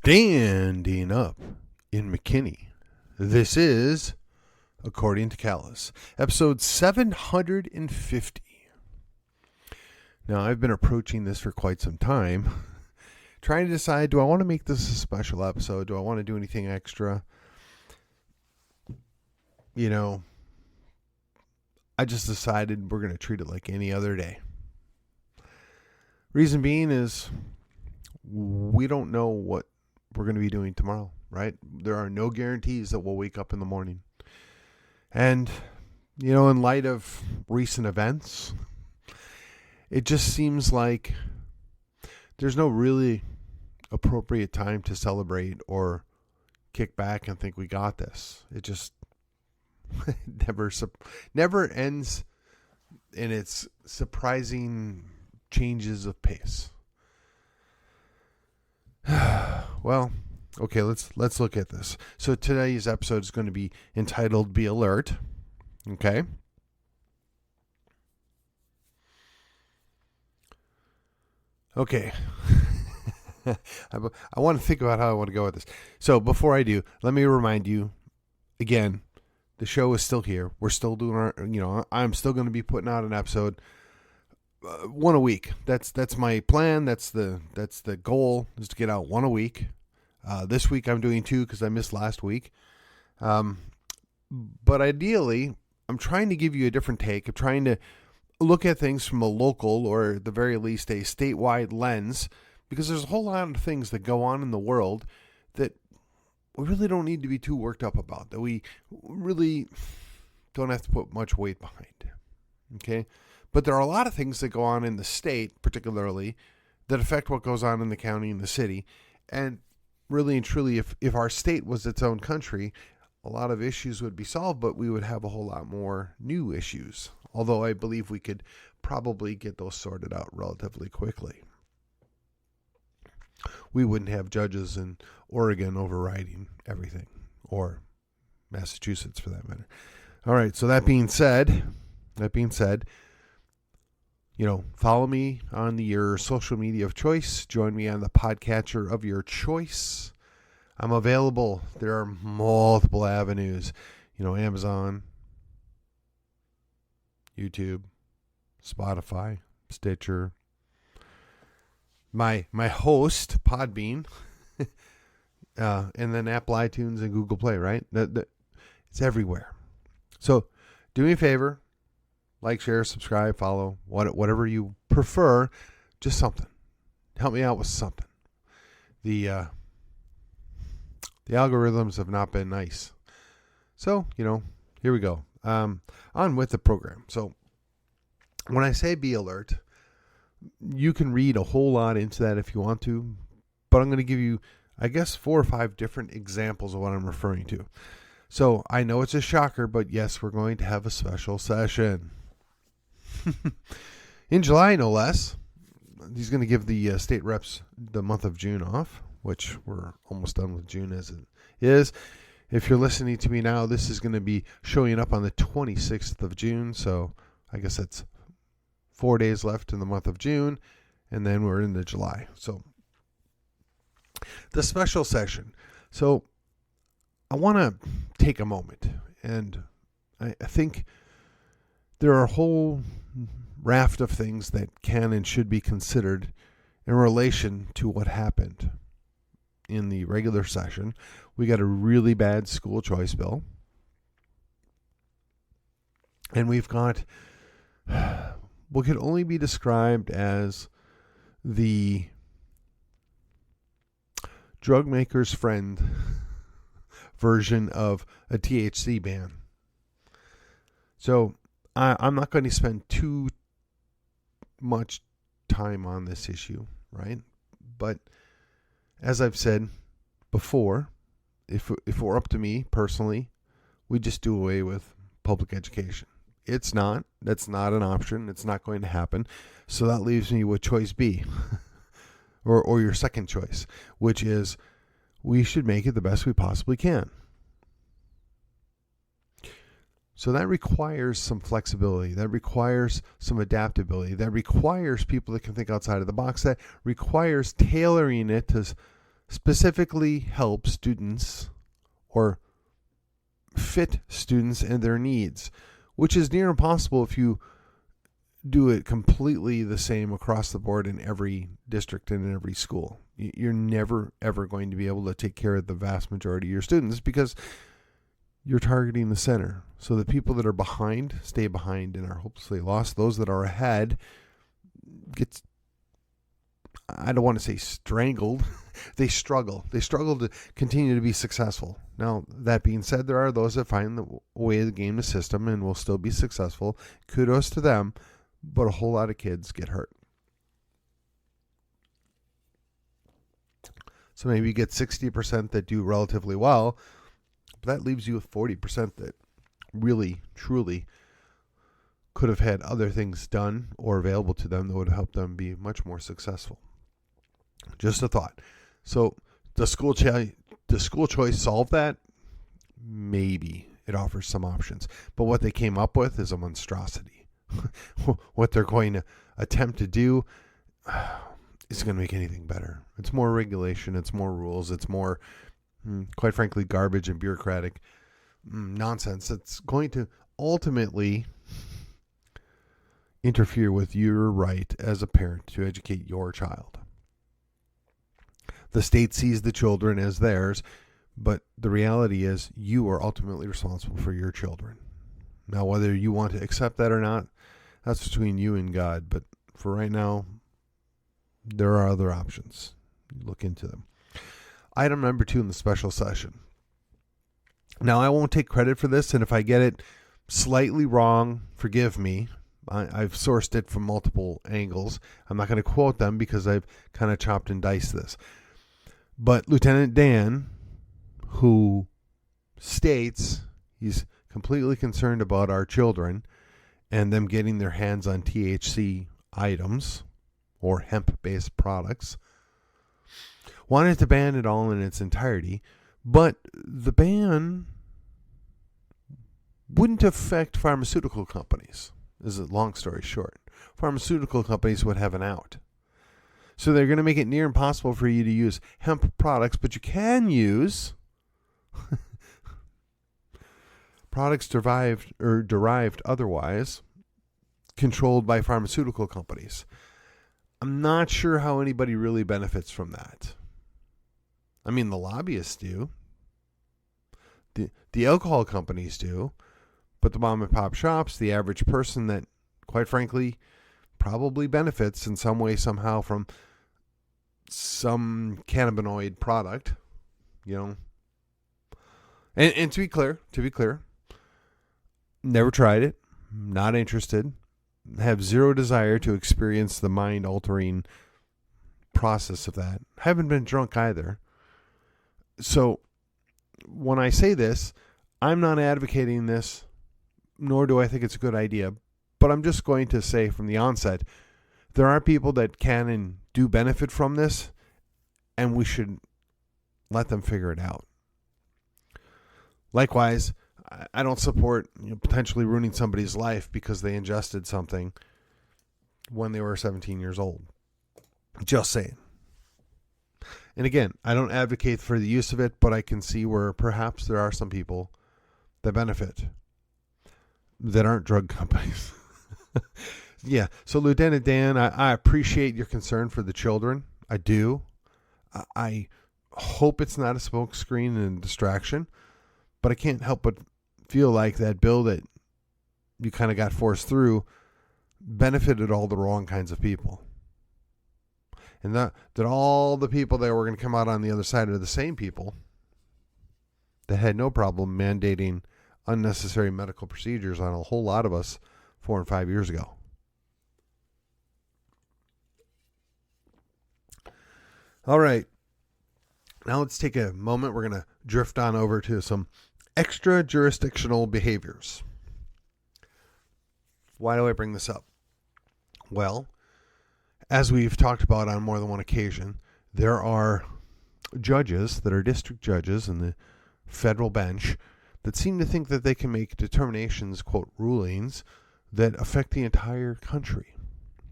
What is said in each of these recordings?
Standing up in McKinney. This is, according to Callus, episode 750. Now, I've been approaching this for quite some time, trying to decide, do I want to make this a special episode? Do I want to do anything extra? You know, I just decided we're going to treat it like any other day. Reason being is we don't know what we're going to be doing tomorrow, right? There are no guarantees that we'll wake up in the morning. And, you know, in light of recent events, it just seems like there's no really appropriate time to celebrate or kick back and think we got this. It just never ends in its surprising changes of pace. Well, okay, let's look at this. So today's episode is going to be entitled Be Alert. Okay. Okay. I want to think about how I want to go with this. So before I do, let me remind you again, the show is still here. We're still doing our, I'm still going to be putting out an episode, one a week. That's my plan. That's the goal, is to get out one a week. This week I'm doing two because I missed last week. But ideally, I'm trying to give you a different take. I'm trying to look at things from a local, or at the very least a statewide lens, because there's a whole lot of things that go on in the world that we really don't need to be too worked up about, that we really don't have to put much weight behind. Okay? But there are a lot of things that go on in the state, particularly, that affect what goes on in the county and the city. And really and truly, if our state was its own country, a lot of issues would be solved, but we would have a whole lot more new issues. Although I believe we could probably get those sorted out relatively quickly. We wouldn't have judges in Oregon overriding everything, or Massachusetts for that matter. All right, so that being said, follow me on your social media of choice. Join me on the podcatcher of your choice. I'm available. There are multiple avenues. Amazon, YouTube, Spotify, Stitcher. My host, Podbean, and then Apple iTunes and Google Play, right? It's everywhere. So do me a favor. Like, share, subscribe, follow, whatever you prefer. Just something. Help me out with something. The algorithms have not been nice. So, here we go. On with the program. So, when I say be alert, you can read a whole lot into that if you want to. But I'm going to give you, I guess, 4 or 5 different examples of what I'm referring to. So, I know it's a shocker, but yes, we're going to have a special session. In July, no less. He's going to give the state reps the month of June off, which we're almost done with June as it is. If you're listening to me now, this is going to be showing up on the 26th of June. So I guess that's 4 days left in the month of June, and then we're into July. So the special session. So I want to take a moment, and I think there are a whole raft of things that can and should be considered in relation to what happened in the regular session. We got a really bad school choice bill. And we've got what could only be described as the drug maker's friend version of a THC ban. So I'm not going to spend too much time on this issue, right? But as I've said before, if it were up to me personally, we just do away with public education. It's not. That's not an option. It's not going to happen. So that leaves me with choice B, or your second choice, which is we should make it the best we possibly can. So that requires some flexibility. That requires some adaptability. That requires people that can think outside of the box. That requires tailoring it to specifically help students or fit students and their needs, which is near impossible if you do it completely the same across the board in every district and in every school. You're never, ever going to be able to take care of the vast majority of your students because you're targeting the center. So the people that are behind stay behind and are hopelessly lost. Those that are ahead get, I don't want to say strangled. They struggle. They struggle to continue to be successful. Now, that being said, there are those that find the way to game the system and will still be successful. Kudos to them. But a whole lot of kids get hurt. So maybe you get 60% that do relatively well, but that leaves you with 40% that really, truly could have had other things done or available to them that would have helped them be much more successful. Just a thought. So does school choice solve that? Maybe. It offers some options. But what they came up with is a monstrosity. What they're going to attempt to do isn't going to make anything better. It's more regulation. It's more rules. It's more, quite frankly, garbage and bureaucratic nonsense. It's going to ultimately interfere with your right as a parent to educate your child. The state sees the children as theirs, but the reality is you are ultimately responsible for your children. Now, whether you want to accept that or not, that's between you and God. But for right now, there are other options. Look into them. Item number 2 in the special session. Now, I won't take credit for this, and if I get it slightly wrong, forgive me. I've sourced it from multiple angles. I'm not going to quote them because I've kind of chopped and diced this. But Lieutenant Dan, who states he's completely concerned about our children and them getting their hands on THC items or hemp-based products, wanted to ban it all in its entirety, but the ban wouldn't affect pharmaceutical companies. This is a long story short. Pharmaceutical companies would have an out. So they're going to make it near impossible for you to use hemp products, but you can use products derived otherwise, controlled by pharmaceutical companies. I'm not sure how anybody really benefits from that. I mean, the lobbyists do. The alcohol companies do. But the mom and pop shops, the average person that, quite frankly, probably benefits in some way, somehow from some cannabinoid product, And to be clear, never tried it, not interested, have zero desire to experience the mind-altering process of that. Haven't been drunk either. So when I say this, I'm not advocating this, nor do I think it's a good idea. But I'm just going to say from the onset, there are people that can and do benefit from this, and we should let them figure it out. Likewise, I don't support potentially ruining somebody's life because they ingested something when they were 17 years old. Just saying. And again, I don't advocate for the use of it, but I can see where perhaps there are some people that benefit that aren't drug companies. Yeah, so Lieutenant Dan, I appreciate your concern for the children. I do. I hope it's not a smokescreen and distraction, but I can't help but feel like that bill that you kind of got forced through benefited all the wrong kinds of people. And that all the people that were going to come out on the other side are the same people that had no problem mandating unnecessary medical procedures on a whole lot of us 4 and 5 years ago. All right. Now let's take a moment. We're going to drift on over to some extra jurisdictional behaviors. Why do I bring this up? Well, as we've talked about on more than one occasion, there are judges that are district judges in the federal bench that seem to think that they can make determinations, quote, rulings, that affect the entire country.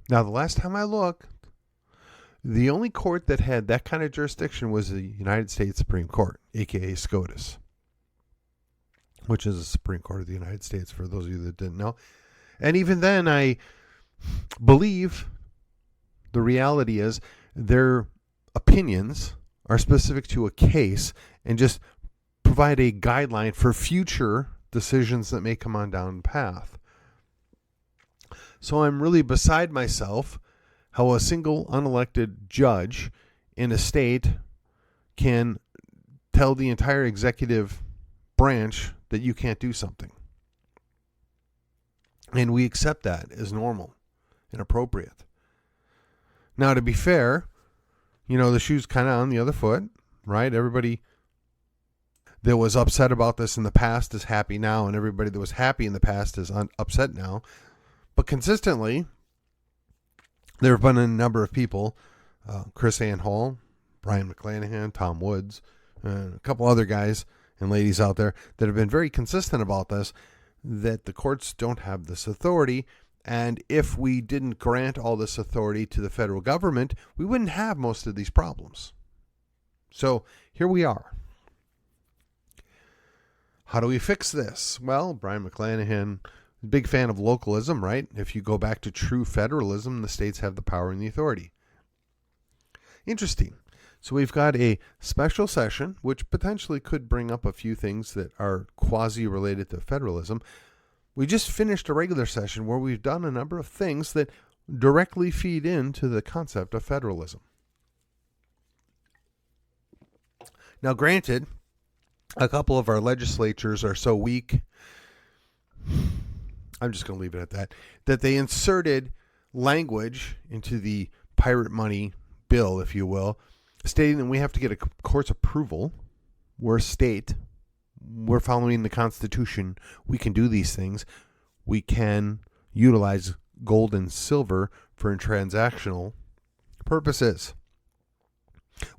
Now, the last time I looked, The only court that had that kind of jurisdiction was the United States Supreme Court, aka SCOTUS, which is the Supreme Court of the United States, for those of you that didn't know. And even then, I believe the reality is their opinions are specific to a case and just provide a guideline for future decisions that may come on down the path. So I'm really beside myself how a single unelected judge in a state can tell the entire executive branch that you can't do something. And we accept that as normal and appropriate. Now, to be fair, the shoe's kind of on the other foot, right? Everybody that was upset about this in the past is happy now, and everybody that was happy in the past is upset now. But consistently, there have been a number of people, Chris Ann Hall, Brian McClanahan, Tom Woods, and a couple other guys and ladies out there that have been very consistent about this, that the courts don't have this authority. And if we didn't grant all this authority to the federal government, we wouldn't have most of these problems. So here we are. How do we fix this? Well, Brian McClanahan, big fan of localism, right? If you go back to true federalism, the states have the power and the authority. Interesting. So we've got a special session, which potentially could bring up a few things that are quasi-related to federalism. We just finished a regular session where we've done a number of things that directly feed into the concept of federalism. Now, granted, a couple of our legislatures are so weak, I'm just going to leave it at that they inserted language into the pirate money bill, if you will, stating that we have to get a court's approval. We're a state. We're following the Constitution. We can do these things. We can utilize gold and silver for transactional purposes.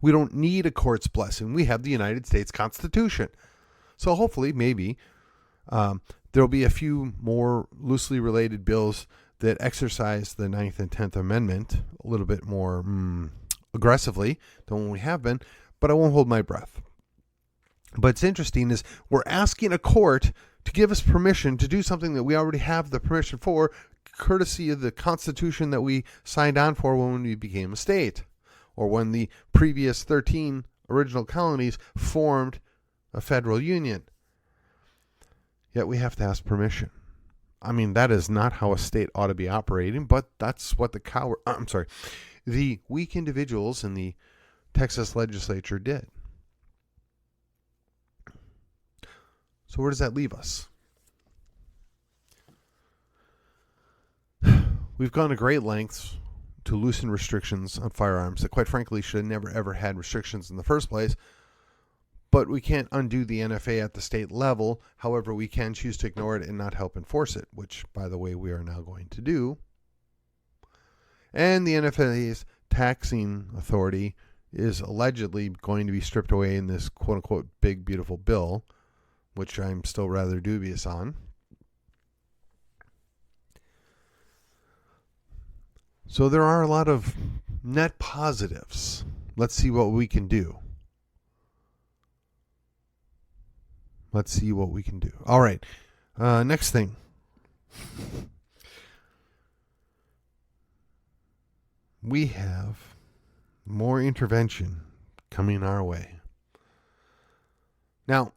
We don't need a court's blessing. We have the United States Constitution. So hopefully, maybe, there'll be a few more loosely related bills that exercise the 9th and 10th Amendment a little bit more aggressively than we have been, but I won't hold my breath. But it's interesting is we're asking a court to give us permission to do something that we already have the permission for, courtesy of the Constitution that we signed on for when we became a state, or when the previous 13 original colonies formed a federal union. Yet we have to ask permission. I mean, that is not how a state ought to be operating, but that's what the weak individuals in the Texas legislature did. So where does that leave us? We've gone to great lengths to loosen restrictions on firearms that, quite frankly, should have never ever had restrictions in the first place. But we can't undo the NFA at the state level. However, we can choose to ignore it and not help enforce it, which, by the way, we are now going to do. And the NFA's taxing authority is allegedly going to be stripped away in this quote-unquote big, beautiful bill, which I'm still rather dubious on. So there are a lot of net positives. Let's see what we can do. All right. Next thing. We have more intervention coming our way. Now,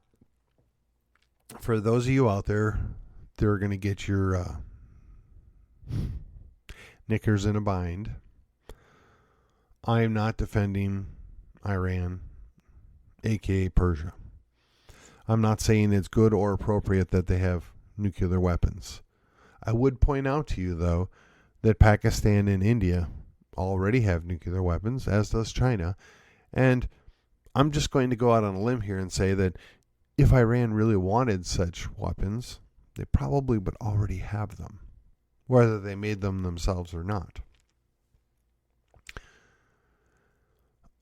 for those of you out there that are going to get your knickers in a bind, I am not defending Iran, aka Persia. I'm not saying it's good or appropriate that they have nuclear weapons. I would point out to you, though, that Pakistan and India already have nuclear weapons, as does China. And I'm just going to go out on a limb here and say that if Iran really wanted such weapons, they probably would already have them, whether they made them themselves or not.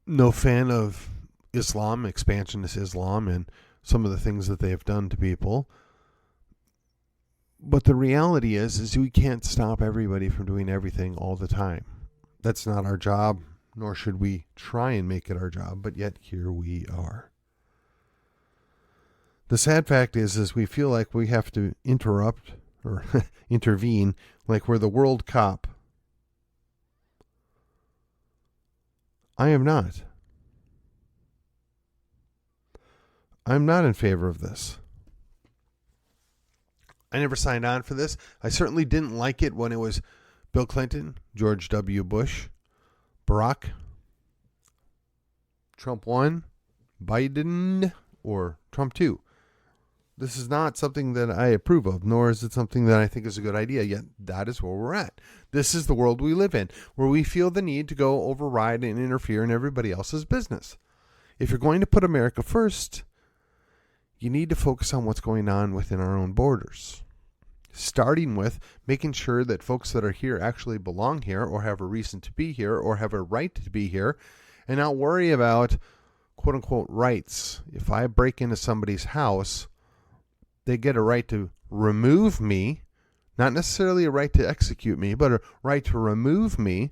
No fan of Islam, expansionist Islam, and some of the things that they have done to people. But the reality is we can't stop everybody from doing everything all the time. That's not our job, nor should we try and make it our job, but yet here we are. The sad fact is we feel like we have to interrupt or intervene like we're the world cop. I am not. I'm not in favor of this. I never signed on for this. I certainly didn't like it when it was Bill Clinton, George W. Bush, Barack, Trump 1, Biden, or Trump 2. This is not something that I approve of, nor is it something that I think is a good idea, yet that is where we're at. This is the world we live in, where we feel the need to go override and interfere in everybody else's business. If you're going to put America first, you need to focus on what's going on within our own borders. Starting with making sure that folks that are here actually belong here or have a reason to be here or have a right to be here, and not worry about quote-unquote rights. If I break into somebody's house, they get a right to remove me, not necessarily a right to execute me, but a right to remove me,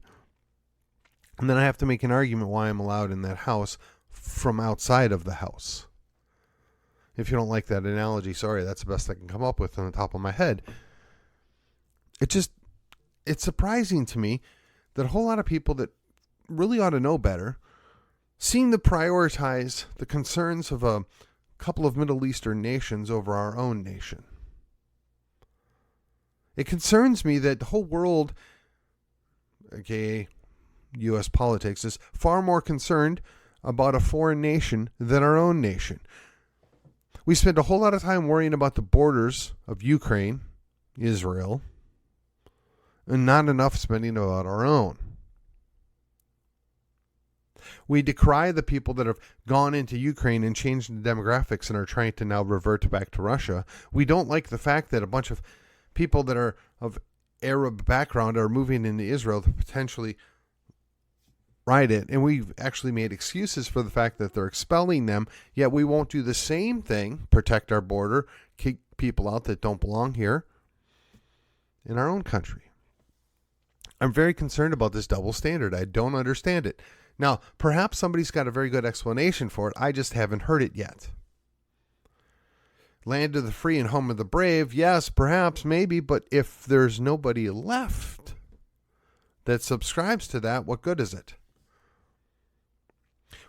and then I have to make an argument why I'm allowed in that house from outside of the house. If you don't like that analogy, sorry, that's the best I can come up with on the top of my head. It's surprising to me that a whole lot of people that really ought to know better seem to prioritize the concerns of a couple of Middle Eastern nations over our own nation. It concerns me that the whole world, aka U.S. politics, is far more concerned about a foreign nation than our own nation. We spend a whole lot of time worrying about the borders of Ukraine, Israel, and not enough spending about our own. We decry the people that have gone into Ukraine and changed the demographics and are trying to now revert back to Russia. We don't like the fact that a bunch of people that are of Arab background are moving into Israel to potentially ride it. And we've actually made excuses for the fact that they're expelling them, yet we won't do the same thing, protect our border, kick people out that don't belong here in our own country. I'm very concerned about this double standard. I don't understand it. Now, perhaps somebody's got a very good explanation for it. I just haven't heard it yet. Land of the free and home of the brave. Yes, perhaps, maybe. But if there's nobody left that subscribes to that, what good is it?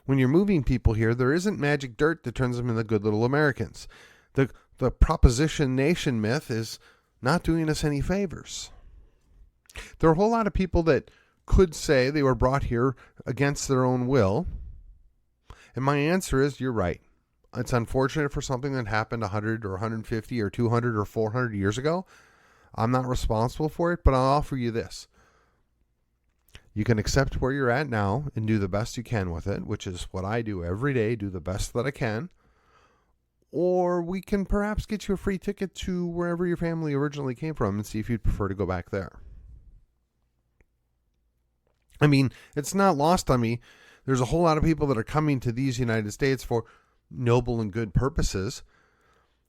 When you're moving people here, there isn't magic dirt that turns them into good little Americans. The proposition nation myth is not doing us any favors. There are a whole lot of people that could say they were brought here against their own will. And my answer is, you're right. It's unfortunate for something that happened 100 or 150 or 200 or 400 years ago. I'm not responsible for it, but I'll offer you this. You can accept where you're at now and do the best you can with it, which is what I do every day, do the best that I can. Or we can perhaps get you a free ticket to wherever your family originally came from and see if you'd prefer to go back there. I mean, it's not lost on me. There's a whole lot of people that are coming to these United States for noble and good purposes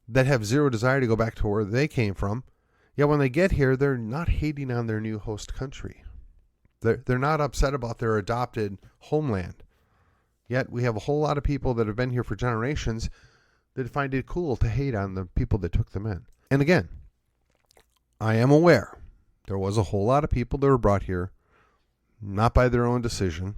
that have zero desire to go back to where they came from. Yet when they get here, they're not hating on their new host country. They're not upset about their adopted homeland. Yet we have a whole lot of people that have been here for generations that find it cool to hate on the people that took them in. And again, I am aware there was a whole lot of people that were brought here not by their own decision,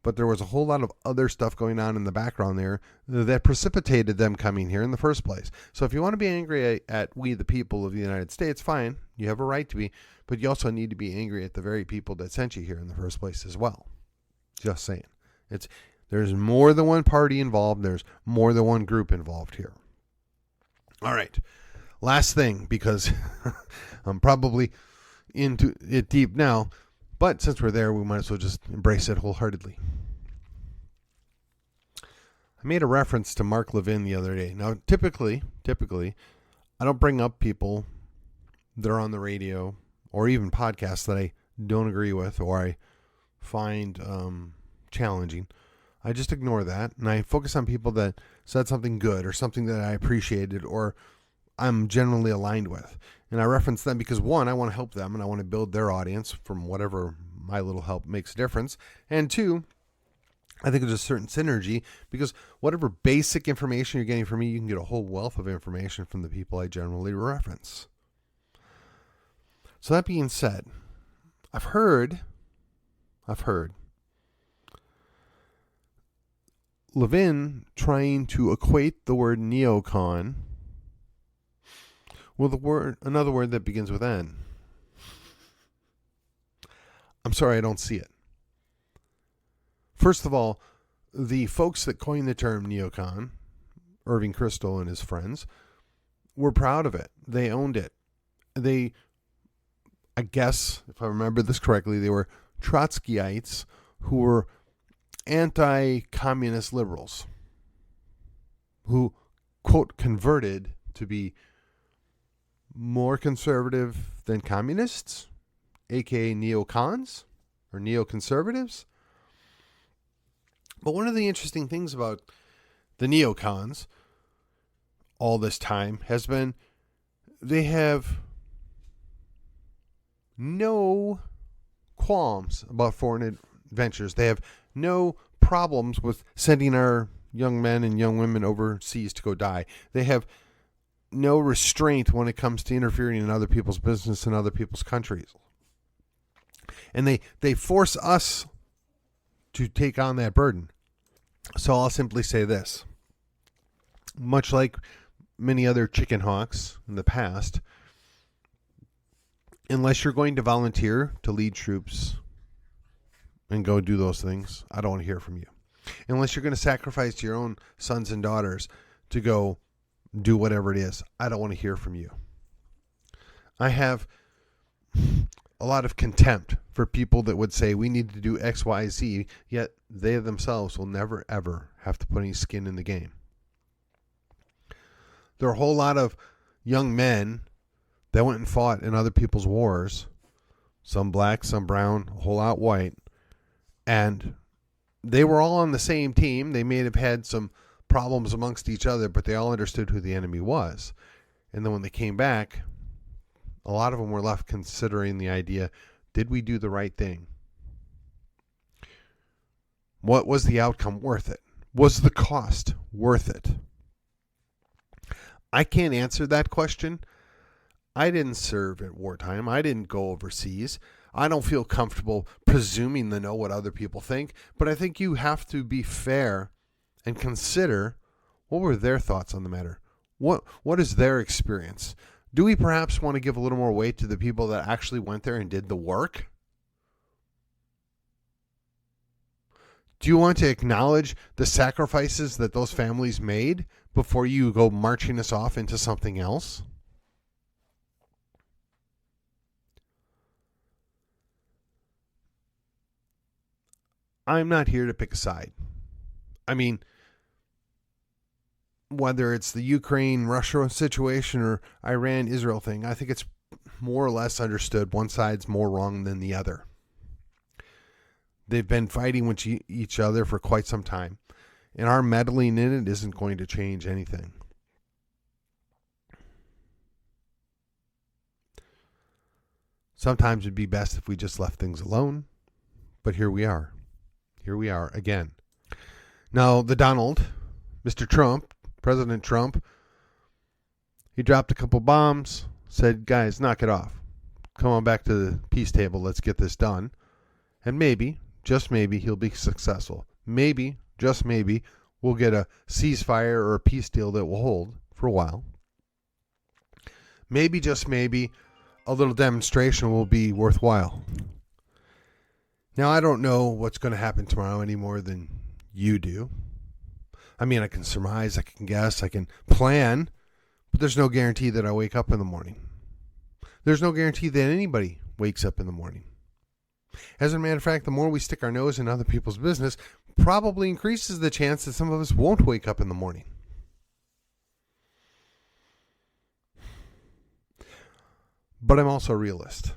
but there was a whole lot of other stuff going on in the background there that precipitated them coming here in the first place. So if you want to be angry at we, the people of the United States, fine. You have a right to be, but you also need to be angry at the very people that sent you here in the first place as well. Just saying. There's more than one party involved. There's more than one group involved here. All right. Last thing, because I'm probably into it deep now, but since we're there, we might as well just embrace it wholeheartedly. I made a reference to Mark Levin the other day. Now, typically, I don't bring up people that are on the radio or even podcasts that I don't agree with or I find challenging. I just ignore that, and I focus on people that said something good or something that I appreciated or I'm generally aligned with. And I reference them because, one, I want to help them and I want to build their audience from whatever my little help makes a difference. And two, I think there's a certain synergy because whatever basic information you're getting from me, you can get a whole wealth of information from the people I generally reference. So that being said, I've heard Levin trying to equate the word neocon with another word that begins with N. I'm sorry, I don't see it. First of all, the folks that coined the term neocon, Irving Kristol and his friends, were proud of it. They owned it. I guess, if I remember this correctly, they were Trotskyites who were anti-communist liberals who, quote, converted to be more conservative than communists, aka neocons or neoconservatives. But one of the interesting things about the neocons all this time has been they have no qualms about foreign adventures. They have no problems with sending our young men and young women overseas to go die. They have no restraint when it comes to interfering in other people's business in other people's countries. And they force us to take on that burden. So I'll simply say this. Much like many other chicken hawks in the past, unless you're going to volunteer to lead troops and go do those things, I don't want to hear from you. Unless you're going to sacrifice your own sons and daughters to go do whatever it is, I don't want to hear from you. I have a lot of contempt for people that would say we need to do X, Y, Z, yet they themselves will never, ever have to put any skin in the game. There are a whole lot of young men that went and fought in other people's wars, some black, some brown, a whole lot white, and they were all on the same team. They may have had some problems amongst each other, but they all understood who the enemy was. And then when they came back, a lot of them were left considering the idea, did we do the right thing? What was the outcome worth it? Was the cost worth it? I can't answer that question. I didn't serve at wartime. I didn't go overseas. I don't feel comfortable presuming to know what other people think, but I think you have to be fair and consider what were their thoughts on the matter. What is their experience? Do we perhaps want to give a little more weight to the people that actually went there and did the work? Do you want to acknowledge the sacrifices that those families made before you go marching us off into something else? I'm not here to pick a side. I mean, whether it's the Ukraine-Russia situation or Iran-Israel thing, I think it's more or less understood one side's more wrong than the other. They've been fighting with each other for quite some time, and our meddling in it isn't going to change anything. Sometimes it'd be best if we just left things alone, but here we are. Here we are again. Now, Mr. Trump, President Trump, he dropped a couple bombs, said, guys, knock it off. Come on back to the peace table. Let's get this done. And maybe, just maybe, he'll be successful. Maybe, just maybe, we'll get a ceasefire or a peace deal that will hold for a while. Maybe, just maybe, a little demonstration will be worthwhile. Now, I don't know what's going to happen tomorrow any more than you do. I mean, I can surmise, I can guess, I can plan, but there's no guarantee that I wake up in the morning. There's no guarantee that anybody wakes up in the morning. As a matter of fact, the more we stick our nose in other people's business, probably increases the chance that some of us won't wake up in the morning. But I'm also a realist.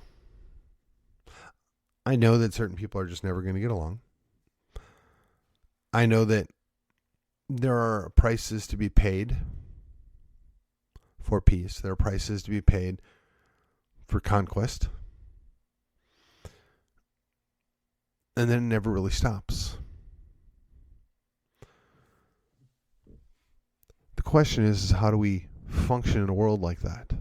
I know that certain people are just never going to get along. I know that there are prices to be paid for peace. There are prices to be paid for conquest. And then it never really stops. The question is how do we function in a world like that?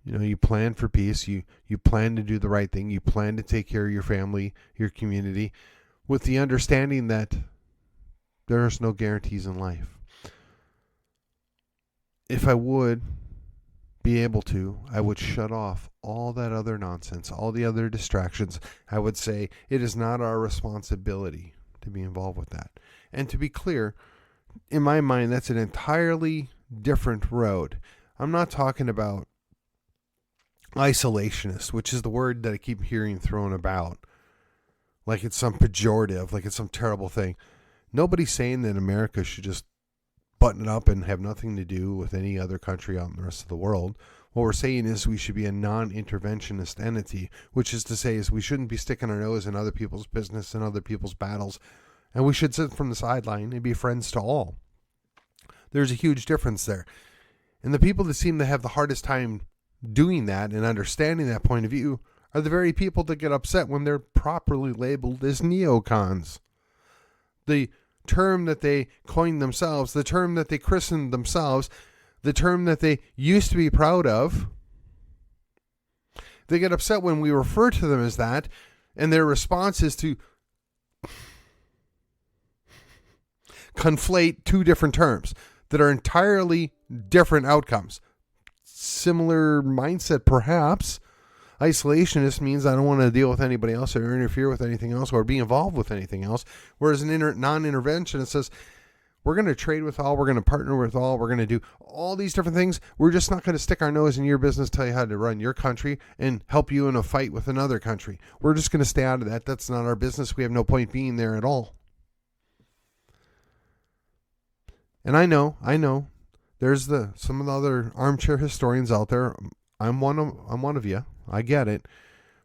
You know, you plan for peace, you plan to do the right thing, you plan to take care of your family, your community, with the understanding that there's no guarantees in life. If I would be able to, I would shut off all that other nonsense, all the other distractions. I would say it is not our responsibility to be involved with that. And to be clear, in my mind, that's an entirely different road. I'm not talking about isolationist, which is the word that I keep hearing thrown about, like it's some pejorative, like it's some terrible thing. Nobody's saying that America should just button it up and have nothing to do with any other country out in the rest of the world. What we're saying is we should be a non-interventionist entity, which is to say is we shouldn't be sticking our nose in other people's business and other people's battles, and we should sit from the sideline and be friends to all. There's a huge difference there. And the people that seem to have the hardest time doing that and understanding that point of view are the very people that get upset when they're properly labeled as neocons. The term that they coined themselves, the term that they christened themselves, the term that they used to be proud of, they get upset when we refer to them as that, and their response is to conflate two different terms that are entirely different outcomes. Similar mindset, perhaps. Isolationist means I don't want to deal with anybody else or interfere with anything else or be involved with anything else. Whereas an non-interventionist says, we're going to trade with all, we're going to partner with all, we're going to do all these different things. We're just not going to stick our nose in your business, tell you how to run your country, and help you in a fight with another country. We're just going to stay out of that. That's not our business. We have no point being there at all. And I know. There's some of the other armchair historians out there. I'm one of you. I get it.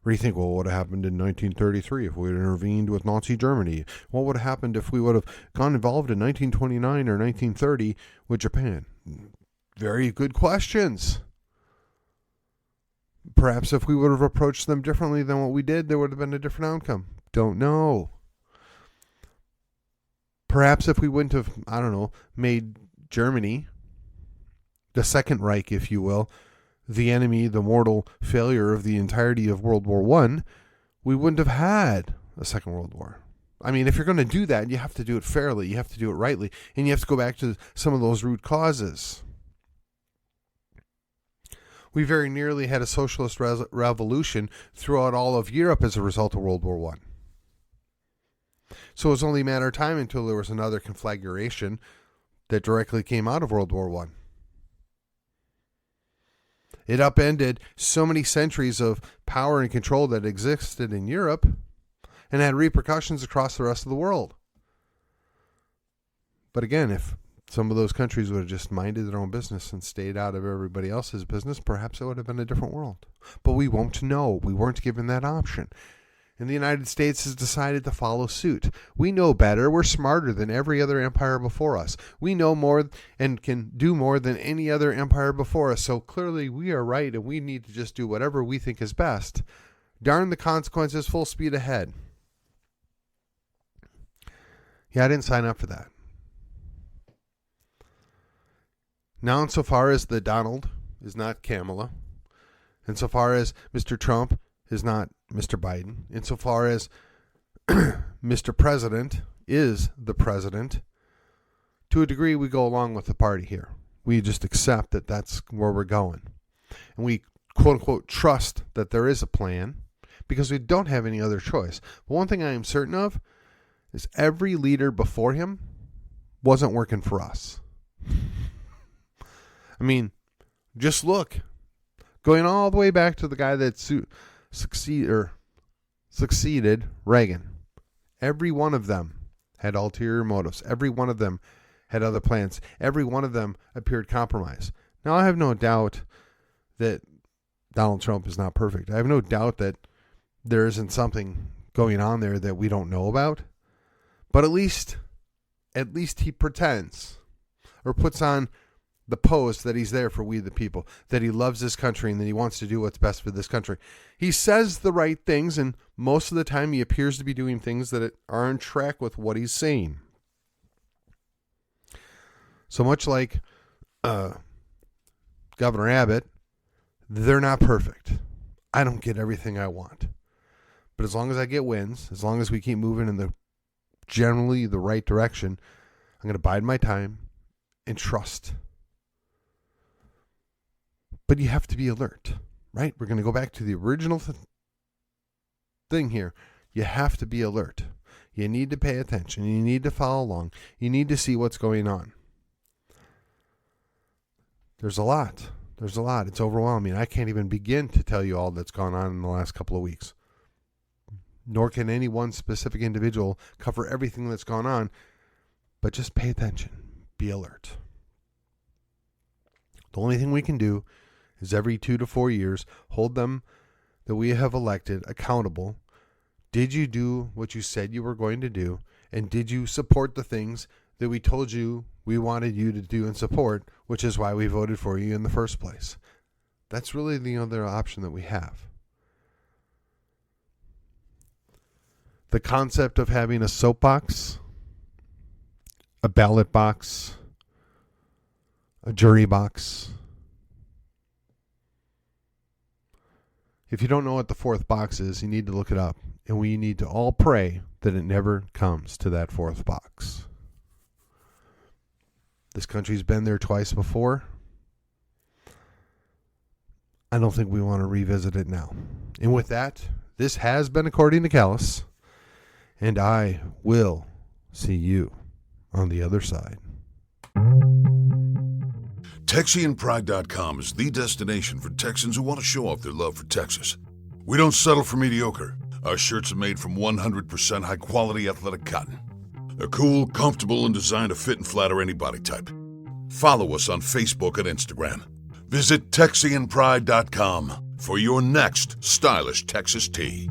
Where you think, well, what would have happened in 1933 if we had intervened with Nazi Germany? What would have happened if we would have gone involved in 1929 or 1930 with Japan? Very good questions. Perhaps if we would have approached them differently than what we did, there would have been a different outcome. Don't know. Perhaps if we wouldn't have, made Germany, the Second Reich, if you will, the enemy, the mortal failure of the entirety of World War I, we wouldn't have had a Second World War. I mean, if you're going to do that, you have to do it fairly, you have to do it rightly, and you have to go back to some of those root causes. We very nearly had a socialist revolution throughout all of Europe as a result of World War I. So it was only a matter of time until there was another conflagration that directly came out of World War I. It upended so many centuries of power and control that existed in Europe and had repercussions across the rest of the world. But again, if some of those countries would have just minded their own business and stayed out of everybody else's business, perhaps it would have been a different world. But we won't know. We weren't given that option. And the United States has decided to follow suit. We know better. We're smarter than every other empire before us. We know more and can do more than any other empire before us. So clearly we are right and we need to just do whatever we think is best. Darn the consequences, full speed ahead. Yeah, I didn't sign up for that. Now, insofar as the Donald is not Kamala, insofar as Mr. Trump is not Mr. Biden, insofar as Mr. President is the president, to a degree we go along with the party here. We just accept that that's where we're going. And we, quote unquote, trust that there is a plan because we don't have any other choice. But one thing I am certain of is every leader before him wasn't working for us. I mean, just look. Going all the way back to the guy that succeeded Reagan. Every one of them had ulterior motives. Every one of them had other plans. Every one of them appeared compromised. Now, I have no doubt that Donald Trump is not perfect. I have no doubt that there isn't something going on there that we don't know about. But at least he pretends or puts on the pose that he's there for we the people, that he loves this country and that he wants to do what's best for this country. He says the right things, and most of the time he appears to be doing things that are on track with what he's saying. So much like Governor Abbott, they're not perfect. I don't get everything I want. But as long as I get wins, as long as we keep moving in the generally the right direction, I'm going to bide my time and trust. But you have to be alert, right? We're going to go back to the original thing here. You have to be alert. You need to pay attention. You need to follow along. You need to see what's going on. There's a lot. There's a lot. It's overwhelming. I can't even begin to tell you all that's gone on in the last couple of weeks. Nor can any one specific individual cover everything that's gone on. But just pay attention. Be alert. The only thing we can do is every 2 to 4 years, hold them that we have elected accountable. Did you do what you said you were going to do? And did you support the things that we told you we wanted you to do and support, which is why we voted for you in the first place? That's really the other option that we have. The concept of having a soapbox, a ballot box, a jury box. If you don't know what the fourth box is, you need to look it up. And we need to all pray that it never comes to that fourth box. This country's been there twice before. I don't think we want to revisit it now. And with that, this has been According to Callus. And I will see you on the other side. TexianPride.com is the destination for Texans who want to show off their love for Texas. We don't settle for mediocre. Our shirts are made from 100% high-quality athletic cotton. They're cool, comfortable, and designed to fit and flatter any body type. Follow us on Facebook and Instagram. Visit TexianPride.com for your next stylish Texas tee.